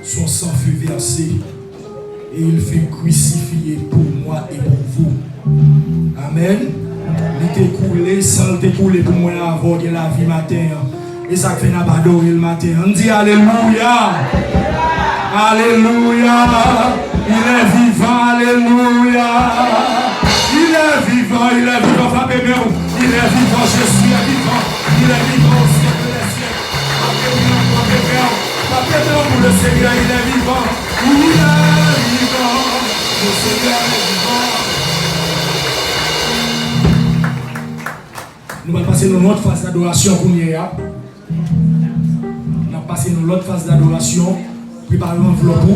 son sang fut versé et il fut crucifié pour moi et pour vous. Amen. Il était coulé, sang était coulé pour moi avant que la vie matin. Et ça fait n'a pas adorer le matin. On dit Alléluia. Alléluia. Il est vivant. Alléluia. Il est vivant. Il est vivant. Frappez bien. Il est vivant. Jésus est vivant. Il est vivant au siècle des siècles. Frappez bien. Frappez bien. Frappez bien pour le Seigneur. Il est vivant. Il est vivant. Le Seigneur est vivant. Nous allons passer dans notre phase d'adoration pour nous. Nous allons passer dans l'autre phase d'adoration. Préparez l'enveloppe.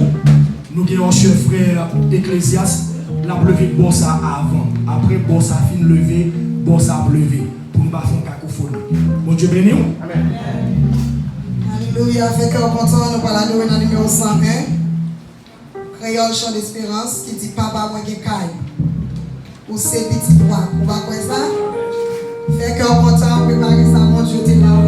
Nous avons un chef frère Ecclésias. La levé de Bossa avant. Après Bossa fin levé, Bossa levé. Pour nous pas faire cacophonie. Bon Dieu béni. Amen. Alléluia. Avec un content, nous allons adorer dans le numéro 101. Créole chant d'espérance qui dit Papa, moi qui caille. Ou c'est petit bois. On va quoi ça? Fait que on content, préparer ça, mon Dieu, t'es là. Avec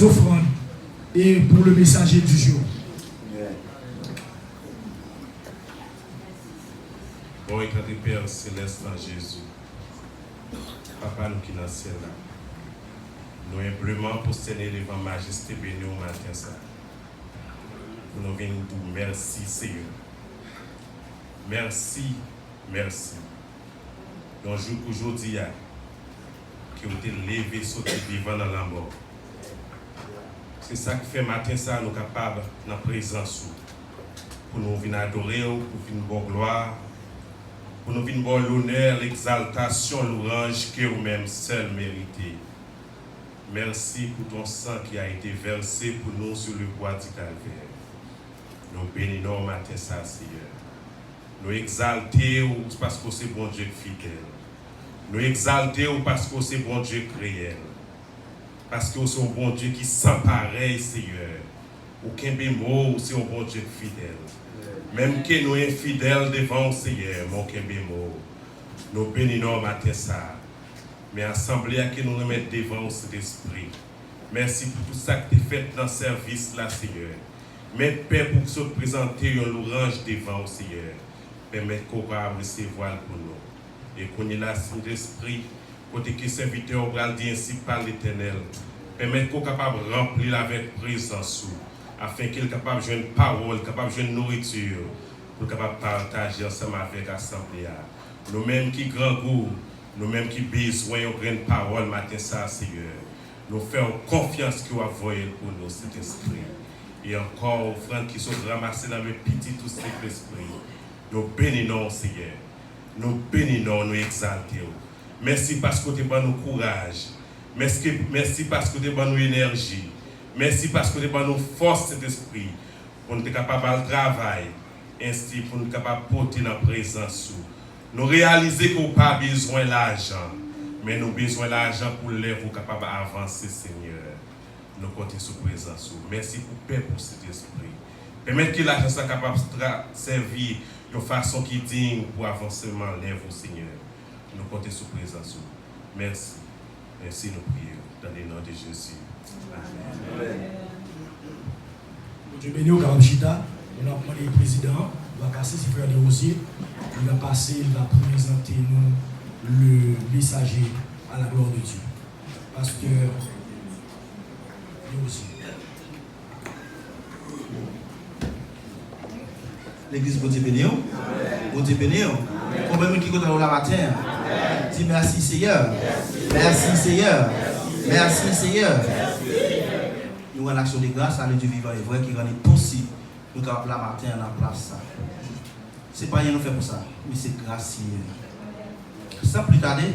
les offrandes et pour le messager du jour. Bon, éclaté Père Céleste en Jésus, Papa, nous qui dans le ciel là, nous humblement prosterner devant Majesté bénie au matin ça. Nous venons dire merci Seigneur. Merci, merci. Donc aujourd'hui, qui ont été levés, sautés vivants dans la mort. C'est ça qui fait matin ça, nous sommes capables dans la présence pour nous venir adorer, pour venir bonne gloire, pour nous venir bon l'honneur, l'exaltation, l'orange que vous-même seul méritez. Merci pour ton sang qui a été versé pour nous sur le bois du calvaire. Nous bénissons matin ça, Seigneur. Nous exaltons parce que c'est bon Dieu fidèle. Nous exaltons parce que c'est bon Dieu réel. Parce que c'est un bon Dieu qui sans pareil, Seigneur. Aucun bémol, c'est un bon Dieu fidèle. Même que nous sommes infidèles devant le Seigneur, mon bémol. Nous bénissons matin ça. Mais assemblée à que nous nous mettons devant cet esprit. Merci pour tout ça que tu as fait dans le service là, Seigneur. Mais Père, pour que se présenter un louange devant le Seigneur. Permettre qu'on va recevoir pour nous. Et qu'on ait la Saint-Esprit, côté qui serviteur au bras dit ainsi par l'Éternel. Permettre qu'on soit capable de remplir avec présence, afin qu'il soit capable de jouer une parole, capable de jouer une nourriture, pour capable de partager ensemble avec l'Assemblée. Nous-mêmes qui grand goût, nous-mêmes qui besoin de parole matin ça, Seigneur. Nous faisons confiance qu'il va envoyer pour nous cet esprit. Et encore, offrandes qui sont ramassées dans le petit tout cet esprit. Nous bénissons, Seigneur. Nous bénissons, nous exaltons. Merci parce que tu as nous courage. Merci parce que tu as nous énergie. Merci parce que tu as nous force cet esprit. Pour nous être capables de travailler. Ainsi, pour nous être capables de porter dans la présence. Nous réaliser qu'on n'a pas besoin d'argent. Mais nous avons besoin d'argent pour l'être capable d'avancer, Seigneur. Nous comptons sur la présence. Merci pour paix pour cet esprit. Permettez que l'argent soit capable de servir de façon qui est digne pour avancement l'œuvre au Seigneur. Nous comptons sur la présence. Merci. Merci, nous prions dans le nom de Jésus. Amen. Dieu béni au Karabchita. On a demandé le président. Il va passer ses frères de Rosier. Il va passer, il va présenter nous le messager à la gloire de Dieu. Parce que l'église bon Dieu béni. Bon Dieu béni. Combien de gens qui sont là matin? Dis merci Seigneur. Merci Seigneur. Merci Seigneur. Nous avons l'action de grâce à Dieu vivant et vrai qui rend possible. Nous avons la matin à la place. Ce n'est pas rien nous fait pour ça, mais c'est grâce. Sans plus tarder,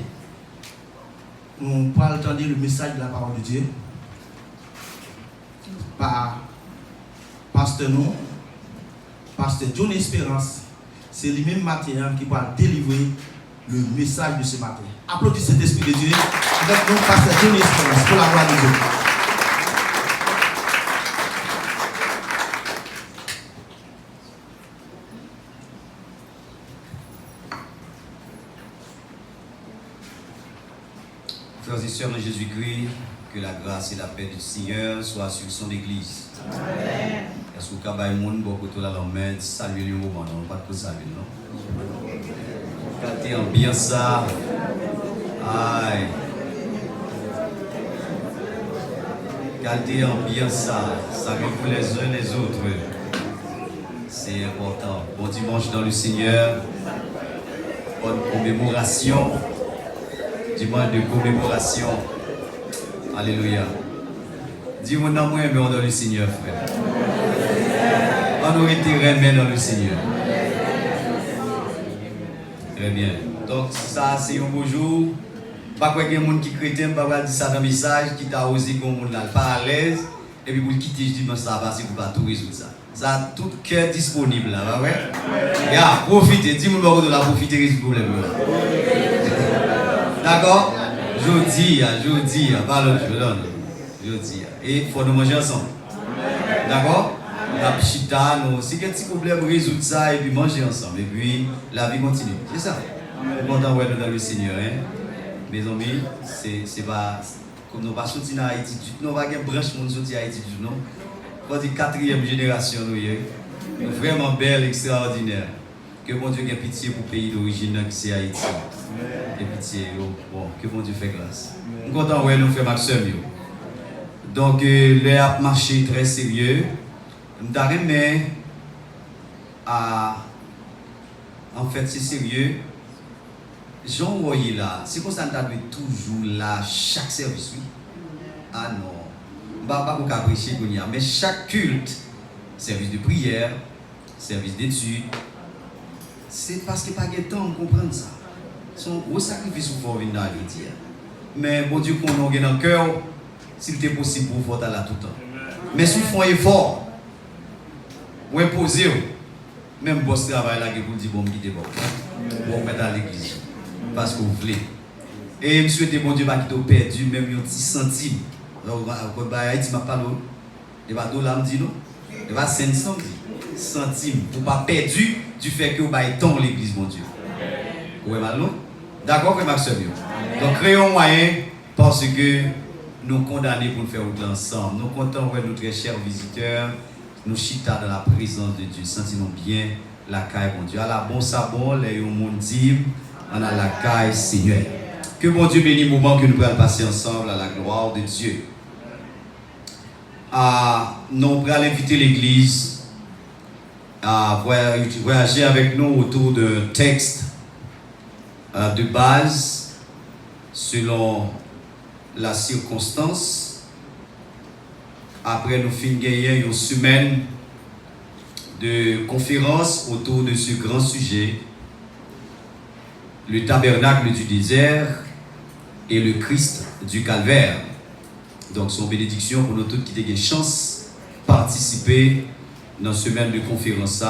nous allons entendre le message de la parole de Dieu par pasteur nous, pasteur John Espérance. C'est lui-même matin qui va délivrer le message de ce matin. Applaudissez cet esprit de Dieu avec nous, pasteur John Espérance, pour la gloire de Dieu. Frères et sœurs de Jésus-Christ, que la grâce et la paix du Seigneur soient sur son Église. Amen. Est-ce que vous avez un monde beaucoup de la main, saluer le moment, non? Pas de saluer, non? Quand bien ça, aïe. Quand bien ça, saluer pour les uns et les autres. C'est important. Bon dimanche dans le Seigneur. Bonne commémoration. Dimanche de commémoration. Alléluia. Dis-moi non, moi, mais on dans le Seigneur, frère. On aurait été remis dans le Seigneur. Très bien. Donc, ça, c'est un beau jour. Pas quoi qu'il y ait des gens qui chrétien, pas dire ça dans le message, qui t'a osé comme on n'a pas à l'aise. Et puis, pour le quitter, je dis, mais ça va, c'est pour pas tout résoudre ça. Ça a tout cœur disponible là, ouais? Ya, profitez. Dis-moi de la profiter de ce problème là. D'accord? Je dis, parle, je donne. Je dis. Et il faut nous manger ensemble. D'accord? La pchita, si il y a un petit problème, résoudre ça et puis manger ensemble. Et puis la vie continue. C'est ça. C'est important, ouais, dans le Seigneur. Hein? Mes amis, c'est pas. Comme nous pas sorti dans Haïti, nous pas une branche monde sorti Haïti du non. On dit 4e génération nous vraiment belle, extraordinaire. Que bon Dieu ait pitié pour le pays d'origine qui c'est Haïti. Et pitié, bon, que bon Dieu fait grâce. Nous sommes contents de nous faire Maxime. Donc, le a marché très sérieux. Nous avons en fait, c'est sérieux. Jean Royer là, c'est comme ça que nous toujours là, chaque service. Oui. Ah non. Je ne vais pas vous apprécier, mais chaque culte, service de prière, service d'études, c'est parce qu'il n'y a pas de temps de comprendre ça. C'est un gros sacrifice pour venir dans la vie. Mais bon Dieu, qu'on a dans le cœur, s'il était possible pour vous faire là tout le temps. Mais si vous faites un effort, vous imposez, même boss travail là, vous dites bon, quittez bon. Vous mettez à l'église. Parce que vous voulez. Et je souhaite bon Dieu, qui t'a perdu même un petit centime. Alors, quand Haïti m'a parlé, il va $, me dit non. Il va 500 centimes pour ne pas perdre du fait que vous avez tant l'église, mon Dieu. Vous voyez mal, non? D'accord, frère Maxime? Donc, créons un moyen parce que nous condamnons pour nous faire autre ensemble. Nous comptons avec nos très chers visiteurs, nous chita dans la présence de Dieu. Sentons bien la caille, mon Dieu. À la bon sabon, les monde dit, on a la caille, Seigneur. Que mon Dieu bénisse le moment que nous allons passer ensemble à la gloire de Dieu. Nous allons inviter l'Église à voyager avec nous autour d'un texte de base selon la circonstance. Après, nous finissons gagner une semaine de conférence autour de ce grand sujet, le tabernacle du désert et le Christ du calvaire. Donc, son bénédiction pour nous tous qui ont chance de participer dans cette semaine de conférence.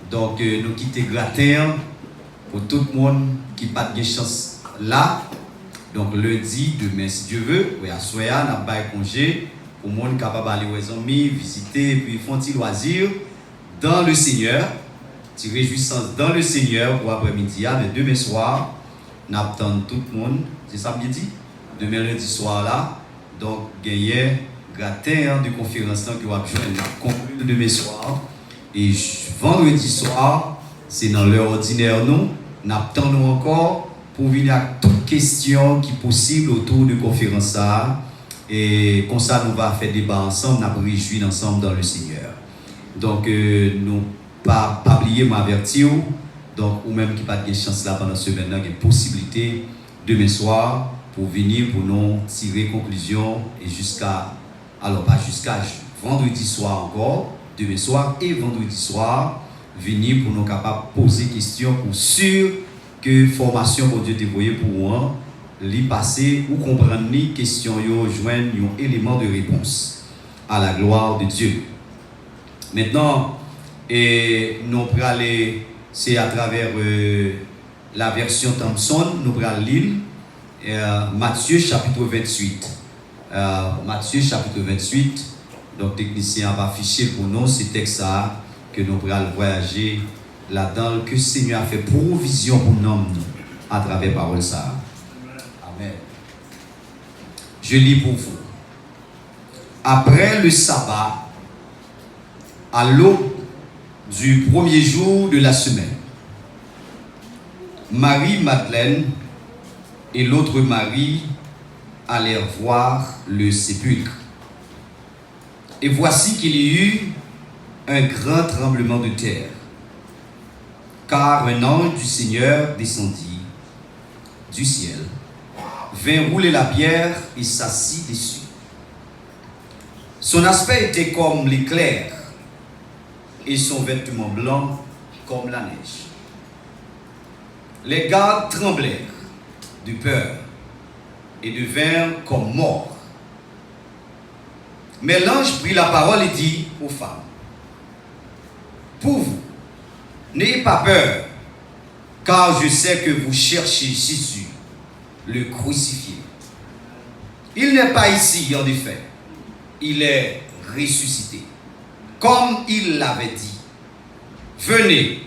Donc, nous quittons gratin pour tout le monde qui n'a pas de chance là. Donc, lundi, demain, si Dieu veut, oui, à soya, nous avons un congé pour le monde capable d'aller aux amis, visiter, puis faire un petit loisir dans le Seigneur. Petite réjouissance dans le Seigneur pour après-midi. Mais demain soir, nous attendons tout le monde. C'est ça que je dis? Demain lundi soir là. Donc, gagner gratin de conférence qui va conclure demain soir. Et vendredi soir, c'est dans l'heure ordinaire, nous attendons encore pour venir à toutes questions qui sont possibles autour de la conférence. Et comme ça, nous allons faire débat ensemble, nous allons réjouir ensemble dans le Seigneur. Donc, nous pas oublier m'avertir. Donc, ou même qui n'a pas de chance là pendant ce semaine, il y a une possibilité demain soir pour venir pour nous tirer conclusion et jusqu'à, alors pas jusqu'à vendredi soir encore, demain soir et vendredi soir, venir pour nous capables de poser des questions pour sûr que formation pour Dieu dévoyée pour moi, l'y passer ou comprendre les questions, joindre un élément de réponse à la gloire de Dieu. Maintenant, et nous allons aller, c'est à travers la version Thompson, nous allons lire Matthieu chapitre 28. Matthieu chapitre 28. Donc, technicien va afficher pour nous ce texte-là que nous allons voyager là-dedans, que le Seigneur a fait provision pour nous à travers la parole ça. Amen. Je lis pour vous. Après le sabbat, à l'aube du premier jour de la semaine, Marie-Madeleine et l'autre Marie allèrent voir le sépulcre. Et voici qu'il y eut un grand tremblement de terre, car un ange du Seigneur descendit du ciel, vint rouler la pierre et s'assit dessus. Son aspect était comme l'éclair, et son vêtement blanc comme la neige. Les gardes tremblèrent de peur et devinrent comme morts. Mais l'ange prit la parole et dit aux femmes: pour vous, n'ayez pas peur, car je sais que vous cherchez Jésus, le crucifié. Il n'est pas ici, en effet. Il est ressuscité, comme il l'avait dit. Venez,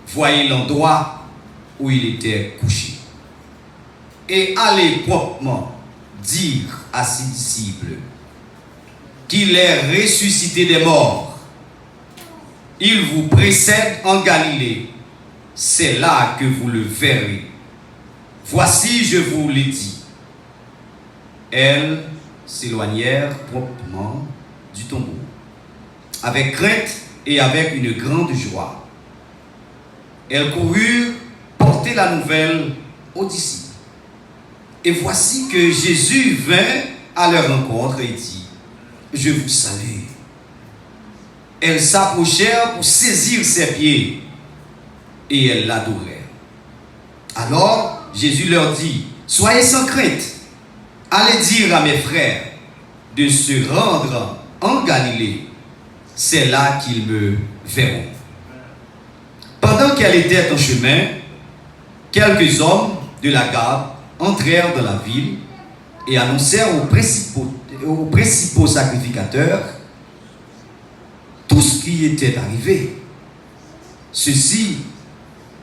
voyez l'endroit où il était couché. Et allez promptement dire à ses disciples qu'il est ressuscité des morts. Il vous précède en Galilée. C'est là que vous le verrez. Voici, je vous l'ai dit. Elles s'éloignèrent promptement du tombeau, avec crainte et avec une grande joie. Elles coururent porter la nouvelle aux disciples. Et voici que Jésus vint à leur rencontre et dit, je vous salue. Elles s'approchèrent pour saisir ses pieds et elles l'adorèrent. Alors Jésus leur dit, soyez sans crainte, allez dire à mes frères de se rendre en Galilée, c'est là qu'ils me verront. Pendant qu'elle était en chemin, quelques hommes de la garde entrèrent dans la ville et annoncèrent aux principaux sacrificateurs tout ce qui était arrivé. Ceux-ci,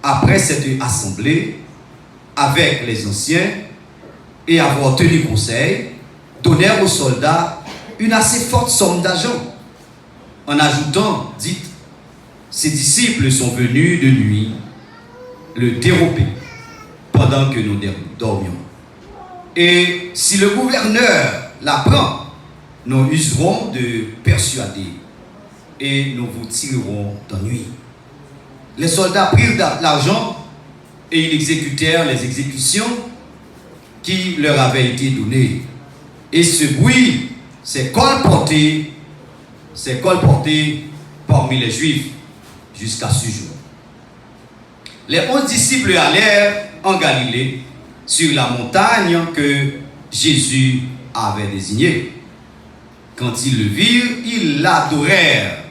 après s'être assemblés avec les anciens et avoir tenu conseil, donnèrent aux soldats une assez forte somme d'argent, en ajoutant, dites, ses disciples sont venus de nuit le dérober pendant que nous dormions. Et si le gouverneur l'apprend, nous userons de persuader et nous vous tirerons d'ennui. Les soldats prirent l'argent et ils exécutèrent les exécutions qui leur avaient été données. Et ce bruit s'est colporté parmi les Juifs jusqu'à ce jour. Les 11 disciples allèrent en Galilée, sur la montagne que Jésus avait désignée. Quand ils le virent, ils l'adorèrent,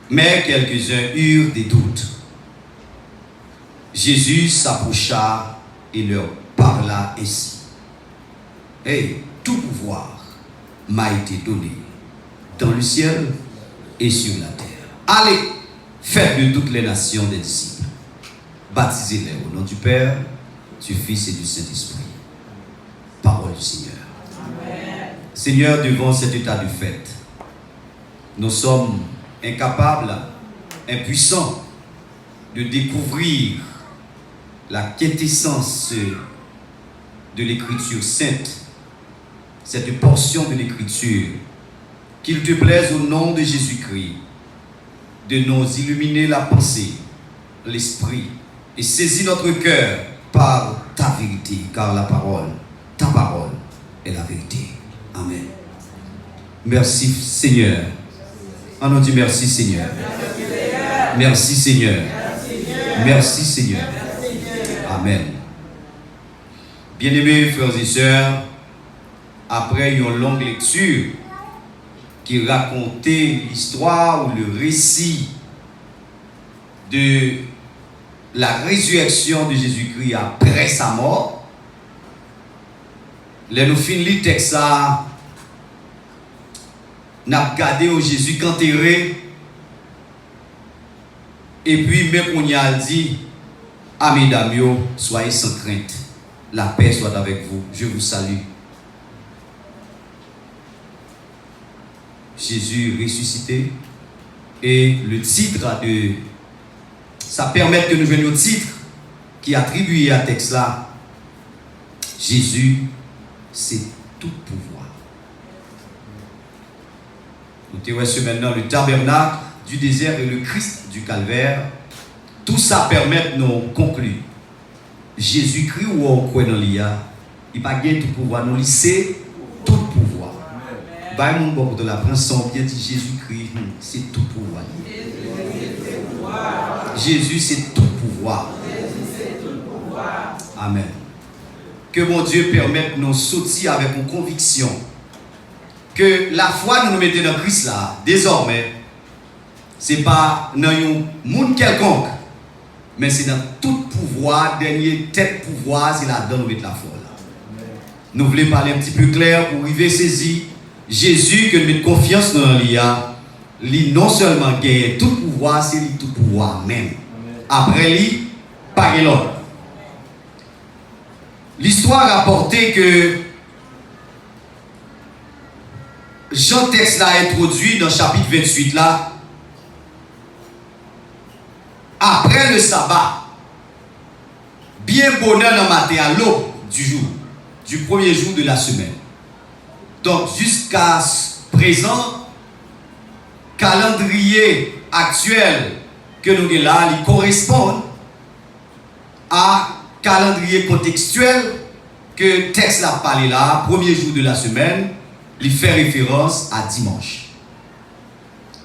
mais quelques-uns eurent des doutes. Jésus s'approcha et leur parla ainsi. Hey, tout pouvoir m'a été donné dans le ciel et sur la terre. Allez, faites de toutes les nations des disciples. Baptisez-les au nom du Père, du Fils et du Saint-Esprit. Parole du Seigneur. Amen. Seigneur, devant cet état de fait, nous sommes incapables, impuissants de découvrir la quintessence de l'Écriture sainte, cette portion de l'Écriture. Qu'il te plaise au nom de Jésus-Christ de nous illuminer la pensée, l'esprit, et saisir notre cœur par ta vérité, car ta parole est la vérité. Amen. Merci Seigneur. On dit merci Seigneur. Merci Seigneur. Merci Seigneur. Amen. Bien-aimés frères et sœurs, après une longue lecture qui racontait l'histoire ou le récit de la résurrection de Jésus-Christ après sa mort, les nous finissons le texte, nous avons regardé au Jésus enterré, et puis même on y a dit, amis d'amis, soyez sans crainte, la paix soit avec vous, je vous salue. Jésus ressuscité, et le titre de ça permet que nous venions au titre qui est attribué à texte là. Jésus, c'est tout pouvoir. Nous te maintenant le tabernacle du désert et le Christ du calvaire. Tout ça permet de nous conclure. Jésus-Christ ou on croit dans l'IA, il n'a pas tout pouvoir, nous c'est tout pouvoir. Bah mon bon de la prince bien dit Jésus-Christ, c'est tout pouvoir. Jésus c'est tout pouvoir. Amen. Que mon Dieu permette de nous sortir avec une conviction que la foi nous mettons dans Christ là, désormais, ce n'est pas dans un monde quelconque, mais c'est dans tout pouvoir, dernier tête pouvoir, c'est là-dedans nous mettons la foi là. Nous voulons parler un petit peu clair pour arriver saisir Jésus que nous mettons confiance dans l'IA, lui non seulement gagne tout pouvoir, c'est lui tout pouvoir même. Après lui, pas l'autre. L'histoire a rapporté que Jean texte l'a introduit dans le chapitre 28 là. Après le sabbat, bien bonheur dans matin à l'aube du jour, du premier jour de la semaine. Donc jusqu'à présent, calendrier actuel que nous avons là, il correspond à calendrier contextuel que le texte a parlé là, premier jour de la semaine, il fait référence à dimanche.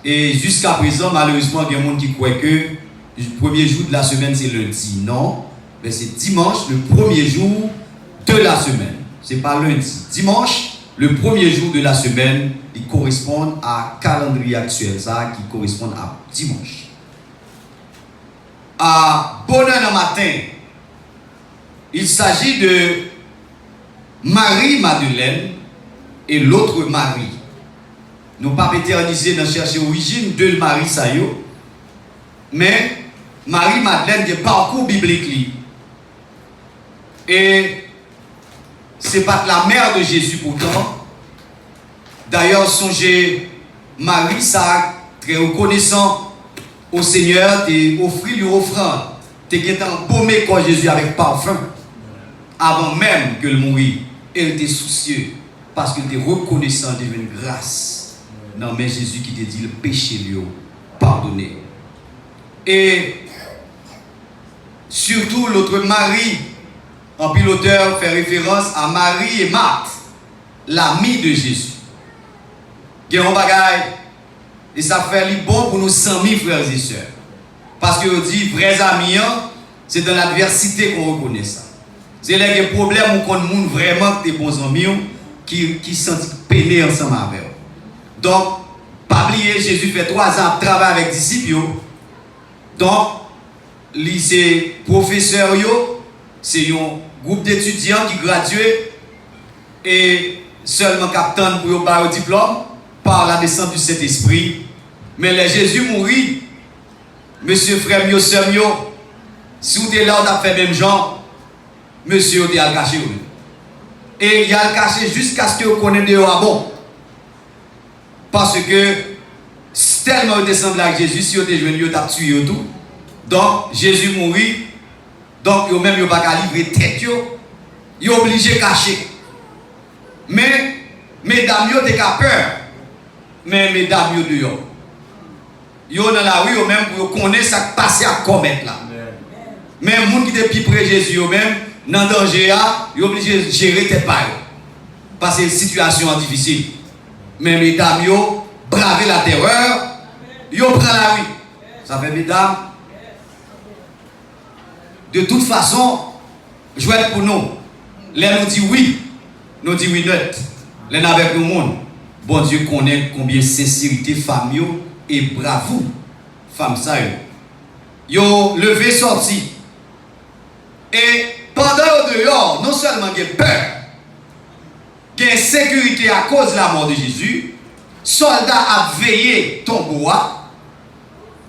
Et jusqu'à présent, malheureusement, il y a des gens qui croient que le premier jour de la semaine c'est lundi. Non, mais c'est dimanche, le premier jour de la semaine. C'est pas lundi. Dimanche, le premier jour de la semaine, il correspond à calendrier actuel, ça qui correspond à dimanche. À bonheur le matin, il s'agit de Marie-Madeleine et l'autre Marie. Nous ne pouvons pas éterniser dans chercher l'origine de Marie Sayo, mais Marie-Madeleine est parcours biblique. Et ce n'est pas la mère de Jésus pourtant. D'ailleurs, songez, Marie, ça très reconnaissant au Seigneur, et offrir lui offrande. Tu es embaumé quand Jésus avec parfum. Avant même que le mourir, elle était soucieuse parce qu'elle était reconnaissant de une grâce. Non, mais Jésus qui te dit le péché lui pardonné. Et surtout l'autre Marie, en piloteur, fait référence à Marie et Marthe, l'ami de Jésus. Il y a un bagage, et ça fait bon pour nous 100 000 frères et sœurs. Parce que on dit, vrais amis, c'est dans l'adversité qu'on reconnaît ça. C'est là qu'il y a un problème où on a vraiment des bons amis qui sentent peiner ensemble avec eux. Donc, pas oublier, Jésus fait 3 ans de travail avec les disciples. Donc, lycée professeur, c'est un groupe d'étudiants qui graduent et seulement capitaine pour avoir le diplôme par la descente du Saint-Esprit. Mais les Jésus mourit, monsieur frère mio, sœur mio, si vous êtes là, vous avez fait même genre, monsieur, vous avez caché. Et il a caché jusqu'à ce que vous connaissiez de bon. Parce que tellement descendre avec Jésus, si vous êtes venu, vous avez tué tout. Donc, Jésus mourit. Donc, vous même, vous n'avez pas livrer tête. Vous êtes obligé de cacher. Mais, mesdames, vous avez peur. Mais, mesdames, vous avez dehors. Vous dans la rue, vous même, vous connaissez ce qui passe à commettre là. Même les gens qui sont plus près de Jésus, même, dans le danger, vous êtes obligé de gérer tes pas. Parce que c'est une situation difficile. Mais, mesdames, vous bravez la terreur. Vous prenez la rue. Ça fait, mesdames, de toute façon, jouez pour nous. Les nous dit oui, nous dit oui net. Les avec le monde. Bon Dieu connaît combien sincérité femme et bravo femme ça yo levé sorti. Et pendant le dehors, non seulement il y a peur, il y a insécurité à cause de la mort de Jésus, soldats a veillé tombeau.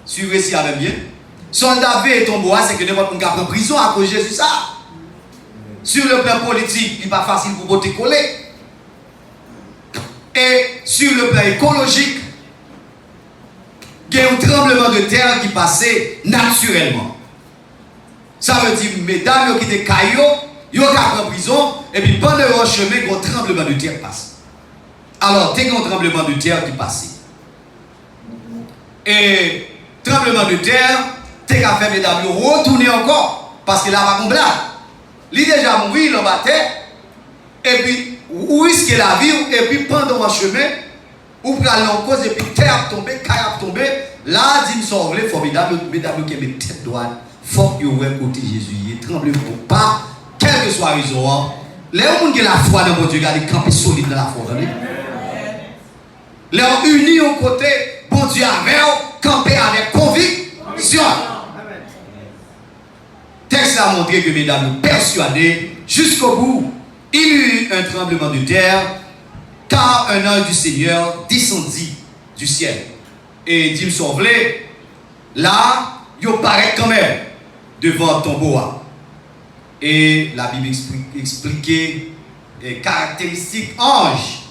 Suivez si avec bien. Soldat veillé tombeau, c'est que n'importe qui a pris prison à cause de Jésus ça. Sur le plan politique, il n'est pas facile pour voter coller. Et sur le plan écologique, il y a un tremblement de terre qui passait naturellement. Ça veut dire, mesdames qui étaient cailloux, ils ont pris prison, et puis pendant leur chemin, il y a un tremblement de terre passe. Alors, dès qu'il y a un tremblement de terre qui passait. Et tremblement de terre, t'es qu'à faire mesdames, retourner encore, parce que là, va qu'on blague. Il est déjà mort, il en battait, et puis, où risque la vie, et puis pendant un chemin, ou prenez en cause, et puis terre tombe, caille tombe, là, dit, sauve les formidables, mesdames qui mettent tête droite, faut que vous voyez côté Jésus, il tremble pour pas, quelle que soit la raison, les gens qui ont la foi dans mon Dieu, regardez, camper solide dans la foi, les gens unis au côté, bon Dieu avec eux, camper avec conviction. Texte a montré que mesdames nous persuadées jusqu'au bout. Il y eut un tremblement de terre, car un ange du Seigneur descendit du ciel. Et dit me sauver, là, il paraît quand même devant le tombeau. Et la Bible expliquait les caractéristiques ange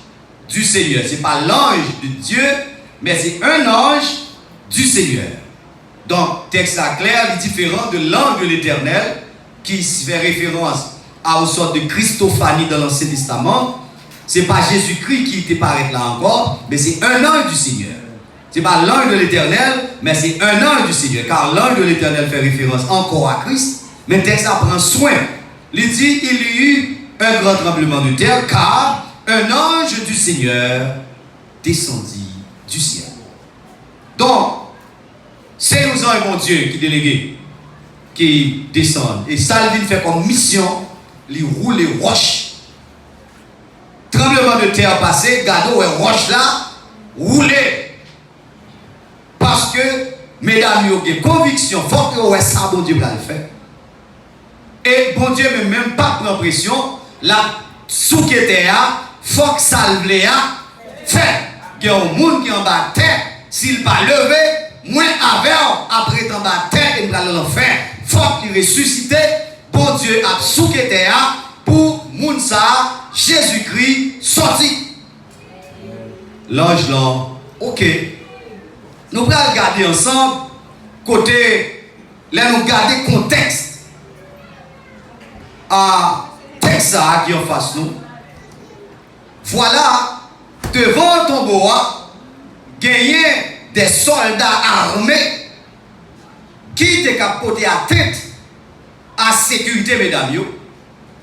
du Seigneur. Ce n'est pas l'ange de Dieu, mais c'est un ange du Seigneur. Donc, texte là clair, il est différent de l'ange de l'Éternel, qui fait référence à une sorte de Christophanie dans l'Ancien Testament. Ce n'est pas Jésus-Christ qui était paraître là encore, mais c'est un ange du Seigneur. Ce n'est pas l'ange de l'Éternel, mais c'est un ange du Seigneur. Car l'ange de l'Éternel fait référence encore à Christ, mais le texte là prend soin. Il dit, il y eut un grand tremblement de terre, car un ange du Seigneur descendit du ciel. Donc, c'est nous un bon Dieu qui délégué, qui descend. Et ça, il fait comme mission, il roule les roches. Tremblement de terre passé, gado et roche là, rouler. Parce que, mesdames, il y a une conviction forte que ça, bon Dieu va le faire. Et bon Dieu ne même pas prendre pression, la souquette a, faut que ça le fait. Il y a un monde qui est en bas de terre, s'il va lever, moins avec, après en bas de terre, il va le faire. Faut qu'il ressuscite, bon Dieu a souquette a, pour Mounsa, Jésus-Christ sorti. L'ange là, ok. Nous allons regarder ensemble, côté, là nous garder contexte. Texte qui est en face nous. Voilà, devant ton bois, gagner des soldats armés qui étaient capotés à tête à sécurité, mesdames,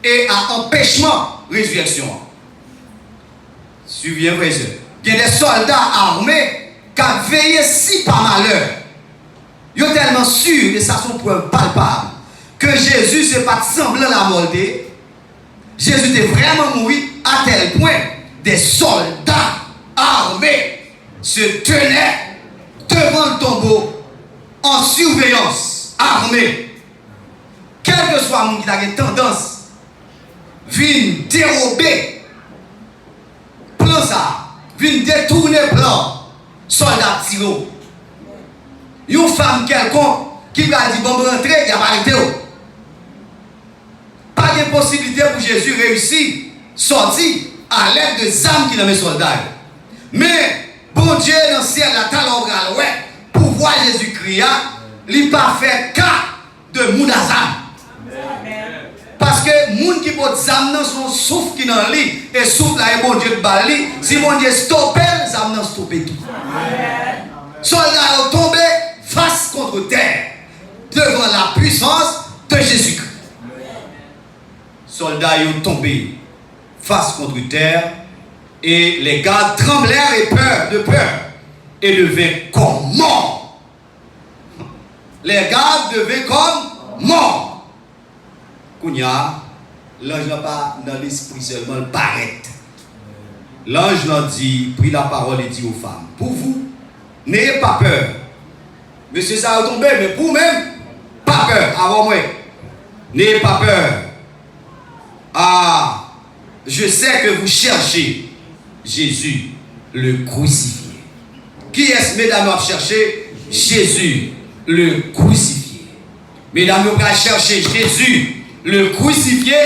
et à empêchement résurrection. Suivez, frère. Il y a des soldats armés qui ont veillé si par malheur. Ils sont tellement sûrs, et ça sont preuves palpables, que Jésus c'est pas semblant la mort. Jésus était vraiment mort à tel point des soldats armés se tenaient devant le tombeau en surveillance, armés. Quel que soit le monde qui a une tendance vient dérober plan ça, vient détourner plan, soldat tiro. Une femme quelconque qui va dire bon rentrer, il n'y a pas arrêté. Pas de possibilité pour Jésus réussir, sortir à l'aide des âmes qui dans les soldats. Mais bon Dieu dans le ciel, la talon ouais, pour voir Jésus-Christ, il n'a pas fait cas de Moudazam. Parce que les gens qui portent des âmes sont souffle qui dans lui et souffle là et bon Dieu bali. Si bon Dieu stoppe, les âmes stoppent tout. Soldats ont tombé face contre terre devant la puissance de Jésus-Christ. Soldats ont tombé face contre terre et les gardes tremblèrent de peur et devaient comme morts. Les gardes devaient comme morts. Kounia, l'ange n'a pas dans l'esprit seulement le paraître. L'ange n'a dit, pris la parole et dit aux femmes, pour vous, n'ayez pas peur. Monsieur, ça a tombé, mais pour vous-même, pas peur. Avant moi, n'ayez pas peur. Ah, je sais que vous cherchez Jésus, le crucifié. Qui est-ce, mesdames, à chercher? Jésus, le crucifié. Mesdames, nous allons chercher Jésus, le crucifié,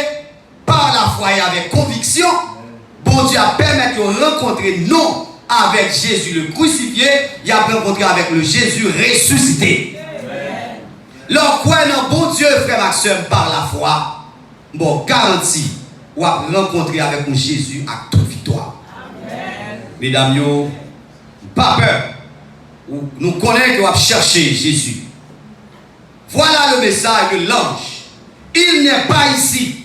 par la foi et avec conviction. Bon Dieu a permis de rencontrer non avec Jésus le crucifié, il a rencontré avec le Jésus ressuscité. Leur quoi non bon Dieu, frère Maxime, par la foi, bon garantie, ou a rencontré avec un Jésus à toute victoire. Mesdames, yo, pas peur. Nous connaissons qu'on va chercher Jésus. Voilà le message de l'ange. Il n'est pas ici.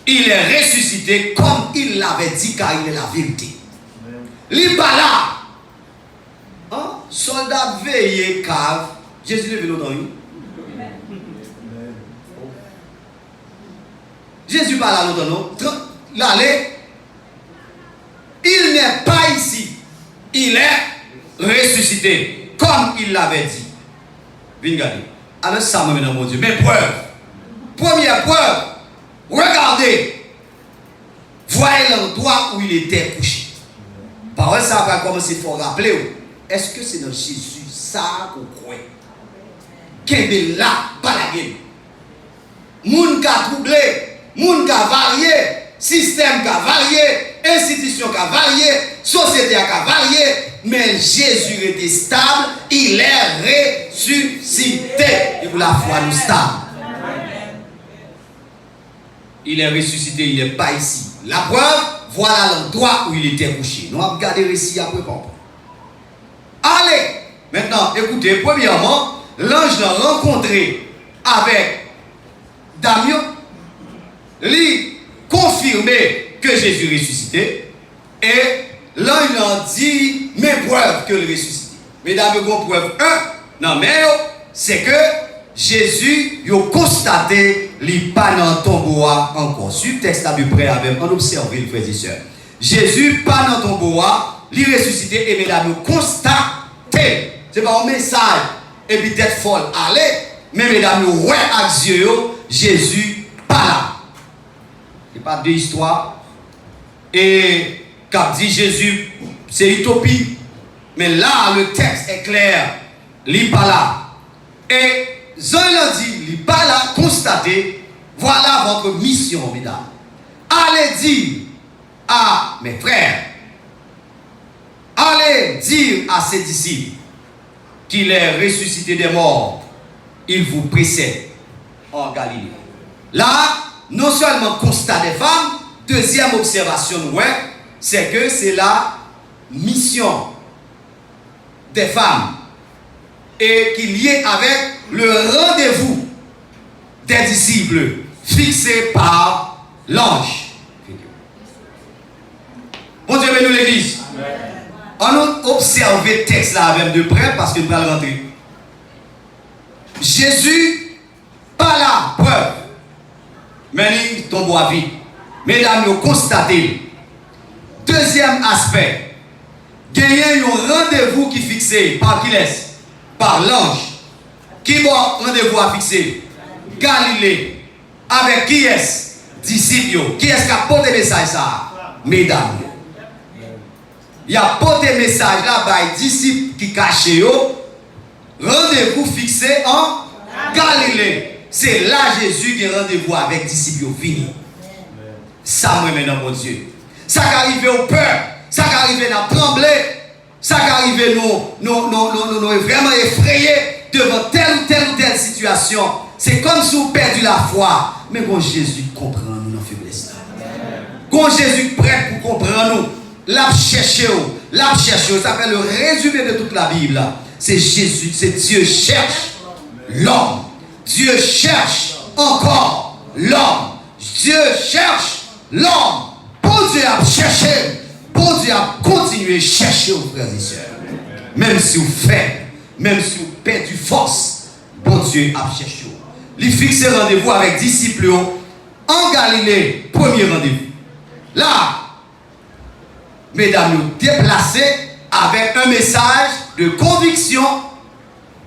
Il est ressuscité comme il l'avait dit car il est la vérité. Il n'est pas là. Hein? Soldat veillé cave. Jésus est venu dans lui. Jésus pas là dans nous. L'allée. Il n'est pas ici. Il est ressuscité comme il l'avait dit. Viens regarder. Alors ça me met dans mon Dieu. Mais preuve. Première preuve. Regardez. Voyez l'endroit où il était couché. Parole ça va commencer à rappeler. Est-ce que c'est dans Jésus ça qu'on croit? Qu'est-ce que là, pas la gueule? Moun qui a troublé, moun qui a varié, système qui a varié, institution qui a varié, société qui a varié, mais Jésus était stable, il est ressuscité. Et pour la foi, nous stable. Il est ressuscité, il n'est pas ici. La preuve, voilà l'endroit où il était couché. Nous allons regarder le récit après comprendre. Allez, maintenant, écoutez, premièrement, l'ange l'a rencontré avec Damien, lui confirmé que Jésus est ressuscité, et l'ange l'a dit mes preuves que le ressuscité. Mesdames, vos preuve 1, non mais c'est que Jésus a constaté qu'il pas dans le tombeau encore. Sur le texte à peu près avec on observe le frères et sœurs. Jésus pas dans le tombeau, il est ressuscité et mesdames constaté. C'est pas un message et puis tête folle. Allez, mais mesdames ouais avec Dieu, Jésus pas là. Il n'y a pas deux histoires. Et quand dit Jésus, c'est utopie. Mais là, le texte est clair. Il n'est pas là. Et Jean l'a dit, il n'est pas là, constaté. Voilà votre mission, mesdames. Allez dire à mes frères, allez dire à ses disciples qu'il est ressuscité des morts. Il vous précède en Galilée. Là, non seulement constat des femmes, deuxième observation, c'est que c'est la mission des femmes et qui est lié avec le rendez-vous des disciples fixé par l'ange. Bon Dieu, bénis l'église. On a observé le texte là avec de près parce que nous allons rentrer. Jésus, pas là, preuve. Mais il tombe à vie. Mesdames, vous constatez. Deuxième aspect. Il y a un rendez-vous qui est fixé par qui laisse? Par l'ange. Qui va rendez-vous à fixer? Galilée. Avec qui est-ce? Disciples. Qui est-ce qui a porté le message ça? Mesdames. Il y a porté le message là par les disciples qui cachent. Rendez-vous fixé en Galilée. C'est là Jésus qui a rendez-vous avec les disciples finis. Ça, moi, maintenant, mon Dieu. Ça qui arrive au peur. Ça qui arrive dans trembler. Ça qui arrive nous vraiment effrayés devant telle ou telle situation. C'est comme si on perdu la foi. Mais bon, Jésus comprend nous dans la faiblesse. Bon, Jésus prêt pour comprendre nous. L'a cherché. Ça fait le résumé de toute la Bible. C'est Jésus, c'est Dieu cherche l'homme. Dieu cherche encore l'homme. Dieu cherche l'homme. Bon Dieu a cherché. Bon Dieu a continué à chercher aux frères et sœurs. Même si vous faites, même si vous perdez force, bon Dieu a cherché. Il fixe rendez-vous avec disciples en Galilée. Premier rendez-vous. Là, mesdames, nous déplacés avec un message de conviction.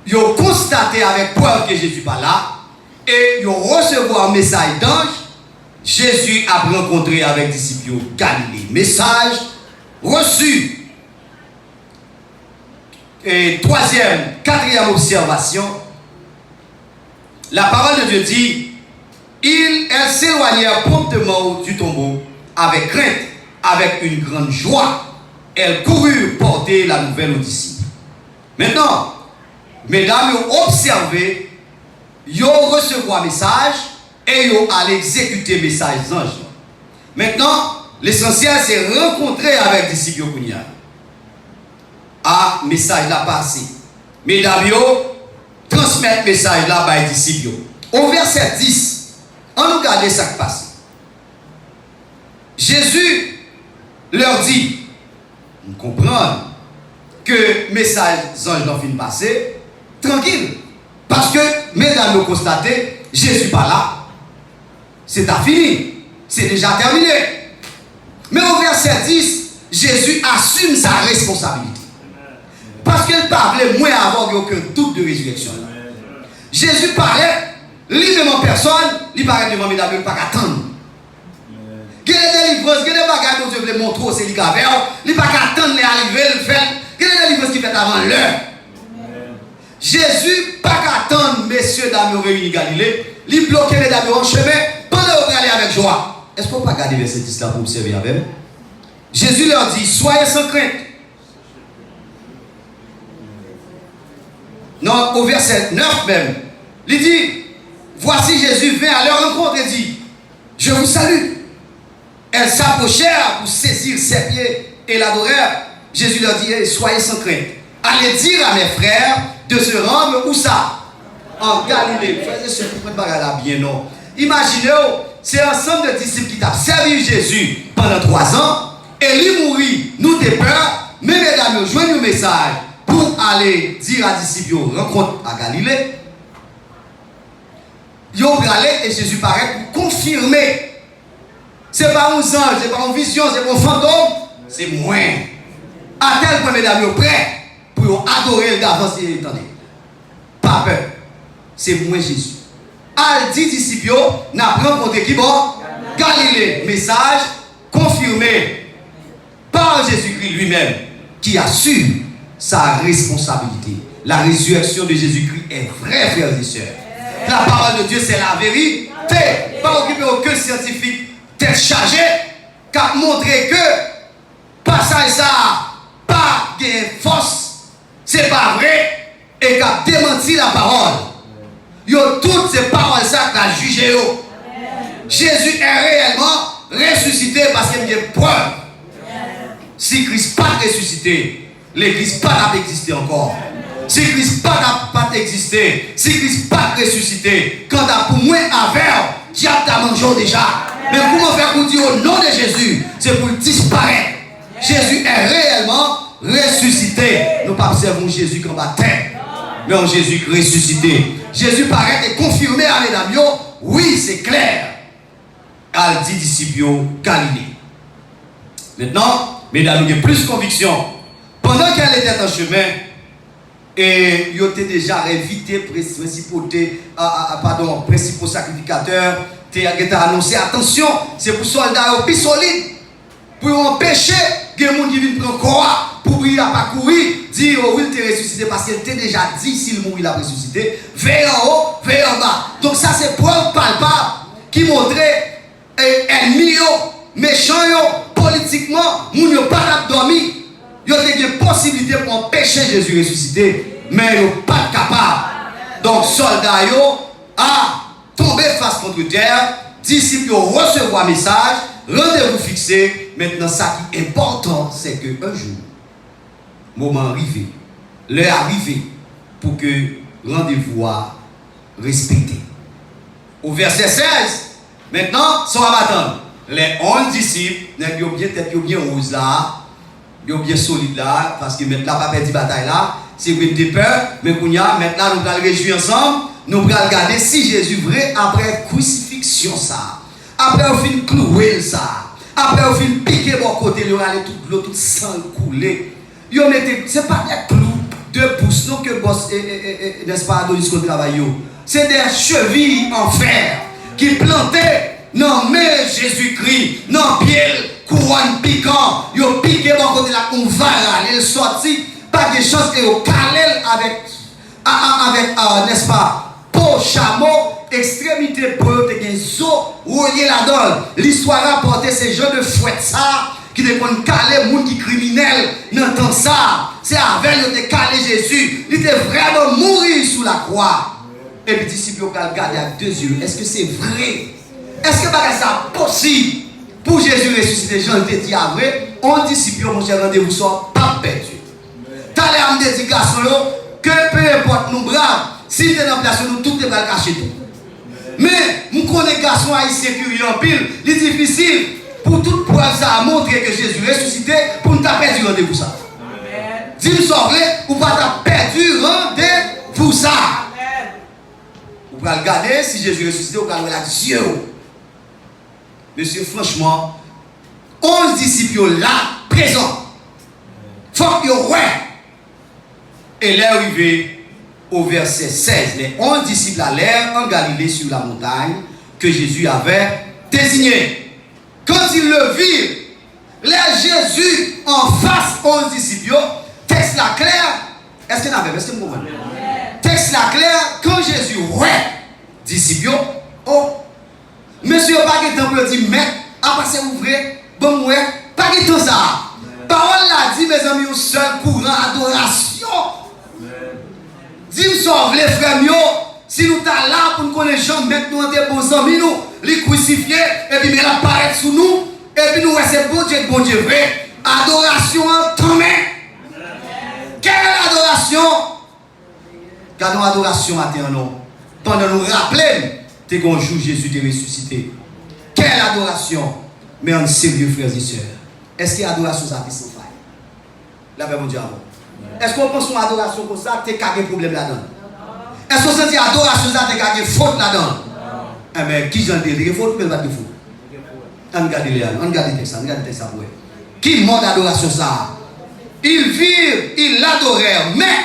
Ils ont constaté avec preuve que Jésus n'est pas là. Et ils ont reçu un message d'ange. Jésus a rencontré avec disciples Galilée. Message reçu. Et quatrième observation. La parole de Dieu dit, elles s'éloignèrent promptement du tombeau avec crainte, avec une grande joie. Elles coururent porter la nouvelle aux disciples. Maintenant, mesdames, ils ont observé, ils ont reçu un message et ils ont allé exécuter le message des anges. Maintenant, l'essentiel c'est rencontrer avec les disciples. Ah, message là passé. Mesdames, ils transmettent le message là par les disciples. Au verset 10, on nous regarde ça qui passe. Jésus leur dit, vous comprenez que le message des anges n'ont fini de passer, tranquille. Parce que, mesdames, vous constatez, Jésus n'est pas là. C'est fini. C'est déjà terminé. Mais au verset 10, Jésus assume sa responsabilité. Parce qu'il parlait moins avant qu'il n'y ait aucun doute de résurrection. Jésus parlait, lui-même en personne, il parlait devant mesdames, il ne pas attendre. Il y a des délivrances, il y a des bagages que Dieu voulait montrer au Célicaver, il ne pas attendre les arriver, le faire. Il y a des délivrances qui fait avant l'heure. Jésus, pas qu'attendre, messieurs, dames, réunis Galilée, il bloquait les dames en chemin pendant qu'on allait avec joie. Est-ce qu'on peut regarder verset 10 là pour observer avec? Jésus leur dit, soyez sans crainte. Non, au verset 9 même, il dit, voici Jésus vient à leur rencontre et dit, je vous salue. Elles s'approchèrent pour saisir ses pieds et l'adorèrent. Jésus leur dit, soyez sans crainte. Allez dire à mes frères de se rendre où ça? En Galilée. Frères et sœurs, vous pouvez là bien, non? Imaginez, c'est un ensemble de disciples qui t'a servi Jésus pendant 3 ans, et lui mourit, nous des peurs, mais mesdames, joignez le message pour aller dire à disciples, rencontre à Galilée. Ils ont aller et Jésus paraît pour confirmer. C'est pas un ange, c'est pas une vision, c'est pas un fantôme, c'est moi. À tel point, mesdames, vous prêts pour adorer le d'avance et attendez. Pas peur. C'est moi Jésus. Al dit disciples, n'a rencontré qui bon? Galilée. Message confirmé par Jésus-Christ lui-même qui assure sa responsabilité. La résurrection de Jésus-Christ est vraie, frères et sœurs. La parole de Dieu, c'est la vérité. Pas occupé aucun scientifique tête chargée qui a montré que passage ça pas de force, c'est pas vrai, et qui a démenti la parole. Yo, toutes ces paroles ça qu'a jugé. Jésus est réellement ressuscité parce qu'il y a des preuves. Si Christ n'a pas ressuscité, l'église n'a pas existé encore. Si Christ n'a pas existé, si Christ n'a pas ressuscité, quand pour moi avec, diable t'a mangé déjà. Mais comment faire pour dire au nom de Jésus? C'est pour disparaître. Jésus est réellement ressuscité. Nous ne pas observons Jésus comme baptême, mais en Jésus ressuscité. Jésus paraît et confirmé à mesdames, oui, c'est clair. Elle dit disciples Galilée. Maintenant, mesdames, il y a plus de conviction. Pendant qu'elle était en chemin, et il était déjà invité principaux sacrificateurs, il a annoncé attention, c'est pour soldats plus solides, pour empêcher que les gens qui viennent prendre corps pour briller à parcourir, dire oui, il était ressuscité parce qu'il était déjà dit s'il mourit, il a ressuscité. Veille en haut, veille en bas. Donc, ça, c'est preuve palpable qui montrait ennemis, méchants, politiquement, ils n'ont pas dormi. Ils ont des possibilités pour empêcher Jésus ressuscité, mais ils n'ont pas capable. Donc, soldats a tombé face contre terre, disciples recevoir un message, rendez-vous fixé. Maintenant, ça qui est important, c'est qu'un jour, moment arrivé, l'heure arrivée pour que rendez-vous soit respecté. Au verset 16, maintenant, ça va m'attendre. Les 11 disciples, ils ont bien tête, ils ont bien rose là, ils ont bien solide là, parce que maintenant, pas perdu bataille là, c'est une des peurs, mais maintenant, nous allons réjouir ensemble, nous allons regarder si Jésus vrai après crucifixion ça, après au fin clouer ça, après au fin piquer bon côté, il y aura toute l'eau, toute sang couler. C'est pas des clous de pouces, non que boss, n'est-ce pas, Adonis qu'on travaille. C'est des chevilles en fer qui plantaient. Non, mais Jésus-Christ, non, pied, couronne piquant, ils ont piqué bon côté là, on va là, il est sorti, pas de chance, et au calel avec n'est-ce pas, peau, chameau, extrémité pour te gagner zo, relié là-dedans. L'histoire rapporte ces gens de fouette ça, qui ne peuvent caler moun qui criminel, n'entend ça. C'est avec eux de caler Jésus, il était vraiment mourir sous la croix. Et puis, disciples ont regardé avec 2 yeux. Est-ce que c'est vrai? Est-ce que c'est possible pour Jésus ressusciter? Jean te dit à vrai, on disciple, mon cher, rendez-vous soit pas perdu. T'as l'air de dire, garçon, que peu importe nous braves, si tu es dans la place, nous tout est mal caché tout. Mais, nous connaissons garçon haïtien qui en pile, il est difficile pour toute preuve ça à montrer que Jésus ressuscité pour nous taper du rendez-vous ça. Dis-moi ça vrai, ou pas t'as perdu rendez-vous ça. Vous pouvez regarder si Jésus ressuscité, vous pouvez regarder Dieu. Monsieur, franchement, 11 disciples là, présents. Faut qu'ils ouais. Et là, arrivé au verset 16, les 11 disciples allèrent en Galilée sur la montagne que Jésus avait désignée. Quand ils le virent, là Jésus en face 11 disciples, texte la clair, est-ce qu'il y en avait? Est-ce que vous comprenez? Texte la clair, quand Jésus ouais, disciples, oh, monsieur pas de temps pour dire, mais, à passer ouvrir, bon ouais, Pas de tout ça. Parole l'a dit, mes amis, un seul courant adoration. Dis-moi, sauve les frères, si nous sommes là pour nous connaître, mettre nous en des bons amis, nous, les crucifier, et puis mais la paraître sous nous, et puis nous, c'est bon Dieu vrai. Adoration en temps même. Quelle adoration? Car nous adoration matin, non. Pendant nous rappeler, t'es qu'un jour Jésus t'est ressuscité. Quelle adoration? Mais en sérieux, frères et sœurs. Est-ce qu'il y a adoration ça qui s'en faille? La paix, mon Dieu. Est-ce qu'on pense à adoration comme ça, t'es qu'à un problème là-dedans? Est-ce qu'on se dit adoration ça, t'es qu'à une faute là-dedans? Eh bien, qui j'en dis? Il y a faute, mais pas de faute. On regarde les on regarde les textes, pour qui mode adoration ça? Ils virent, ils l'adorèrent, mais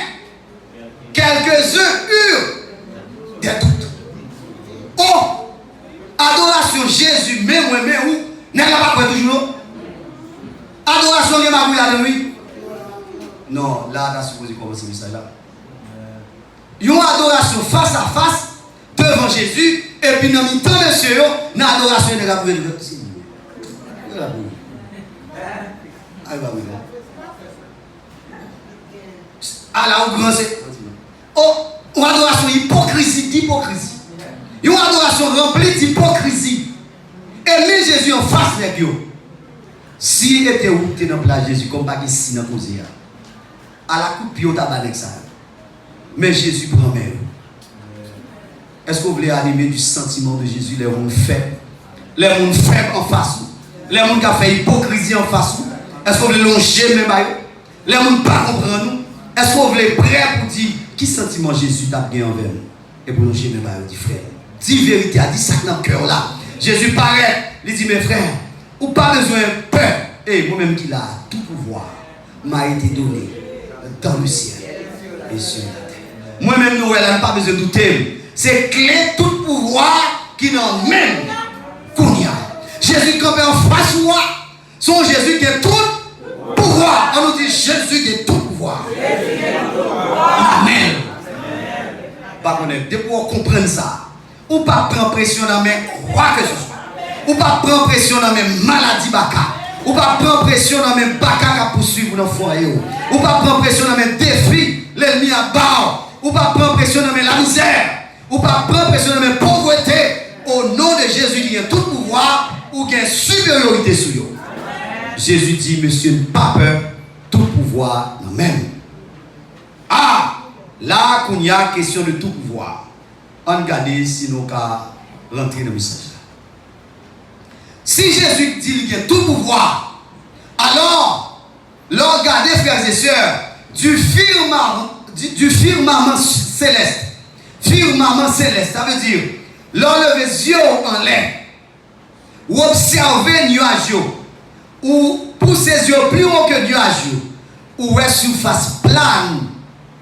quelques-uns eurent des doutes. Oh! Adoration Jésus, mais où? N'est-ce pas toujours? Adoration de ma là de lui. Non, là, tu as supposé commencer ça là. Une adoration face à face devant Jésus, et puis dans le temps de ceux, une adoration de la brûlure. À la au grand c'est. Oh, une adoration d'hypocrisie. Une adoration remplie d'hypocrisie. Et mais Jésus en face les bio. Si était où tu es dans place Jésus comme pas ici dans posé à la coupe pio tabac ça. Mais Jésus prend mer. Est-ce que vous voulez animer du sentiment de Jésus les mondes faibles? Les mondes faibles en face. Les mondes qui ont fait hypocrisie en face. Est-ce que vous voulez longer même à eux? Les mondes pas comprendre nous. Est-ce que vous voulez prêt pour dire qui sentiment Jésus t'a gagné envers nous? Et pour longer même à eux, dit frère. Dis vérité, a dit ça dans le cœur là. Jésus paraît, il dit mes frères, ou pas besoin de peur. Et moi-même qui l'a, tout pouvoir m'a été donné dans le ciel et sur la terre. Moi-même, nous n'avons pas besoin de douter. C'est clé tout pouvoir qui n'en même qu'on y a. Jésus campé en face de moi. Son Jésus qui est tout pouvoir. On nous dit Jésus qui est tout pouvoir. Amen. Par contre, dès pour comprendre ça, ou pas prendre pression dans mes quoi que ce soit. Ou pas prendre pression dans mes maladies baka. Ou pas prendre pression dans mes baka qui poursuivre dans le foyer. Ou pas prendre pression dans mes défis, l'ennemi à bas. Ou pas prendre pression dans mes la misère. Ou pas prendre pression dans mes pauvretés. Au nom de Jésus qui a tout pouvoir ou qui a supériorité sur eux. Jésus dit, monsieur, pas peur, tout pouvoir non même. Ah, là qu'on y a question de tout pouvoir. On regarde si nous allons rentrer dans le message. Si Jésus dit qu'il a tout pouvoir, alors, regardez frères et sœurs, du firmament céleste. Firmament céleste, ça veut dire, l'enlever les yeux en l'air, ou observer nuages, ou pousser ses yeux plus haut que nuages, ou est surface plane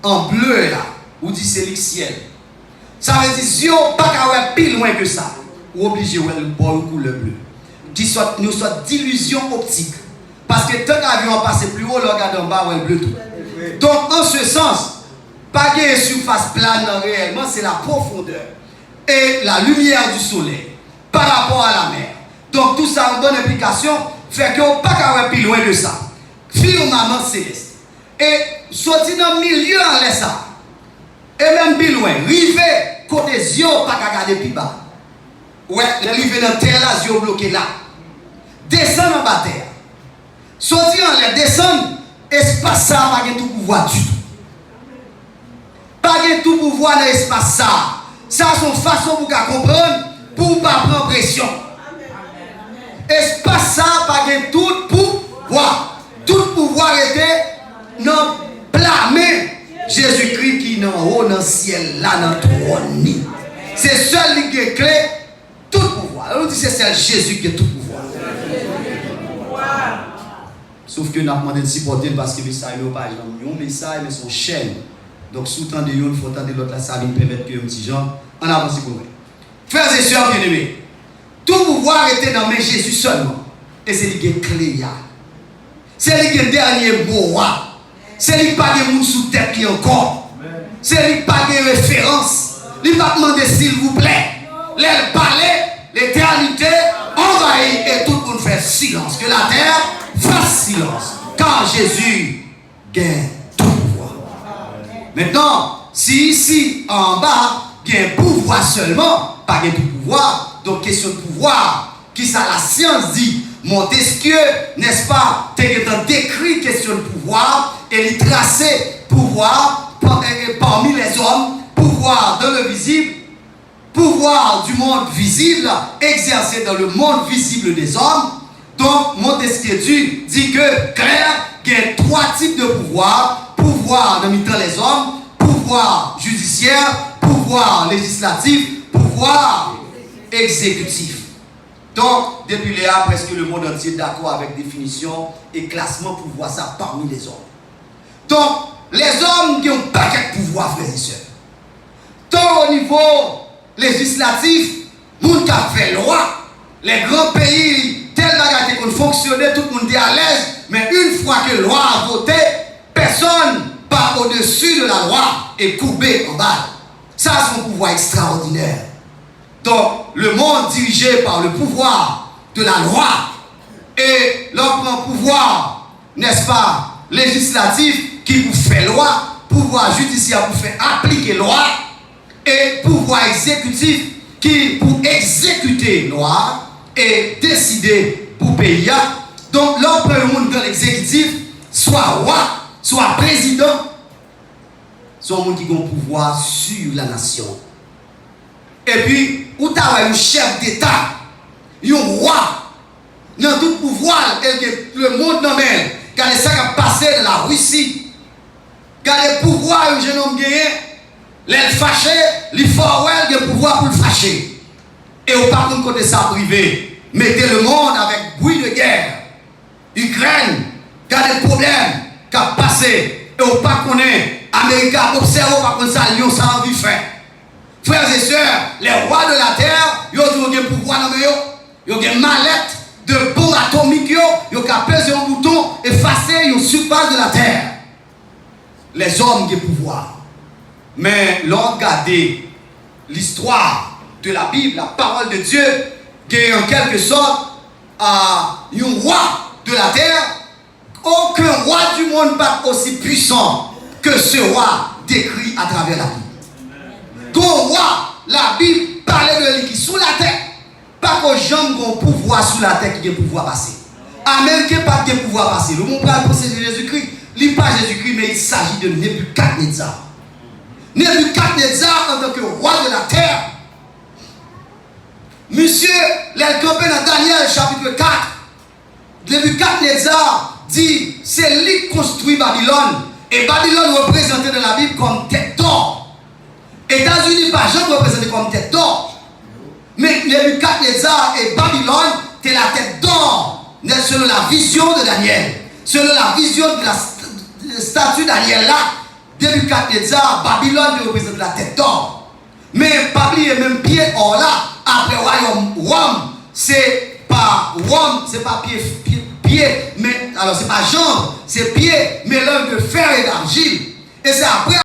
en bleu là, ou dit c'est le ciel. Ça veut dire, si on pas qu'à plus loin que ça, ou obligé de le boire ou le bleu. Nous sommes d'illusion optique. Parce que tant qu'avion passe plus haut, le regarde en bas, ou le bleu tout. Donc, en ce sens, pas de surface plane réellement, c'est la profondeur et la lumière du soleil par rapport à la mer. Donc, tout ça en bonne implication fait qu'on pas qu'à plus loin de ça. Firmament céleste. Et sortir dans le milieu en laisse ça. Et même plus loin, river côté yeux, pas qu'à garder plus bas. Ouais, river dans terre là, yeux bloqués là. Descendre en bas terre. Sortir en l'air, descendre, espace ça, pas de tout pouvoir du tout. Pas de tout pouvoir dans l'espace ça. Ça, c'est une façon pour comprendre, pour ne pas prendre pression. Espace ça, pas de tout pouvoir. Tout pouvoir était dans plat, mais Jésus-Christ qui est en haut dans le ciel, là, dans le trône. C'est seul qui est clé, tout pouvoir. On dit c'est seul Jésus qui est tout pouvoir. Sauf que nous avons demandé de supporter parce que le message n'est pas un message, mais son chaîne. Donc, sous temps de l'un, il faut tenter l'autre, ça va nous permettre que un petit gens en avance pour nous. Frères et sœurs bien-aimés, tout pouvoir était dans mes Jésus seulement. Et c'est lui qui est clé. C'est lui qui est le dernier mot. C'est lui qui n'a pas de monde sous tête qui encore. C'est lui qui n'a pas de référence. Il va demander s'il vous plaît. L'air parler, l'éternité envahit et tout le monde fait silence. Que la terre silence. Car Jésus gagne tout pouvoir. Maintenant, si ici en bas, il y a un pouvoir seulement, pas de tout pouvoir, donc question de pouvoir, qui ça la science dit, Montesquieu, n'est-ce pas, décrit question de pouvoir, et il traçait pouvoir parmi les hommes, pouvoir dans le visible, pouvoir du monde visible, exercé dans le monde visible des hommes. Donc, Montesquieu dit que clair, il y a 3 types de pouvoir. Pouvoir dans les hommes, pouvoir judiciaire, pouvoir législatif, pouvoir exécutif. Donc, depuis là, presque le monde entier est d'accord avec définition et classement pouvoir ça parmi les hommes. Donc, les hommes qui ont un paquet de pouvoir, frères et sœurs. Tant au niveau législatif, moun qui a fait loi, les grands pays, tel bagarre qu'on fonctionnait, tout le monde est à l'aise, mais une fois que la loi a voté, personne part au-dessus de la loi et courbé en bas. Ça, c'est un pouvoir extraordinaire. Donc, le monde dirigé par le pouvoir de la loi et l'autre pouvoir, n'est-ce pas, législatif qui vous fait loi, pouvoir judiciaire vous fait appliquer loi et pouvoir exécutif qui pour exécuter loi et décider pour payer. Donc, l'autre monde dans l'exécutif, soit roi, soit président, soit un monde qui a un pouvoir sur la nation. Et puis, où tu as un chef d'État, un roi, dans tout pouvoir, et le monde dans même. Regardez ça qui a passé de la Russie. Regardez le pouvoir que jeune homme gagné. Les fâchés, les forts, il y a le pouvoir pour le fâcher. Et au par contre, côté ça privé, mettez le monde avec bruit de guerre. Ukraine, regardez le problème qui a passé. Et au par contre, Amérique a observé par contre ça, Lyon, ça a envie de faire. Frères et sœurs, les rois de la terre, ils ont un pouvoir dans eux. Ils ont une mallette de bombes atomiques. Ils ont pesé un bouton et effacer une surface de la terre. Les hommes ont pouvoir. Mais l'on regarde l'histoire de la Bible, la parole de Dieu, qui est en quelque sorte un roi de la terre. Aucun roi du monde pas aussi puissant que ce roi décrit à travers la Bible. Ton roi, la Bible parlait de lui qui sous la terre. Pas qu'aux gens qui ont pouvoir sous la terre qui ont pouvoir passer. Amen, qui n'a pas de pouvoir passer. Le monde parle pour Jésus-Christ. Il n'est pas Jésus-Christ, mais il s'agit de Nebuchadnezzar. Nebuchadnezzar en tant que roi de la terre. Monsieur, l'elcampé dans Daniel chapitre 4. Nebuchadnezzar dit, c'est lui qui construit Babylone. Et Babylone représenté dans la Bible comme tête d'or. États-Unis, pas jamais représenté comme tête d'or. Mais Nebuchadnezzar et Babylone, c'est la tête d'or. Selon la vision de Daniel. Selon la vision de la statue Daniel là, Nebuchadnezzar, Babylone représente la tête d'or. Mais pas oublier même pied or là, après royaume Rome, c'est pas Rome, c'est pas pied, mais alors c'est pas jambe, c'est pied, mélange de fer et d'argile. Et c'est après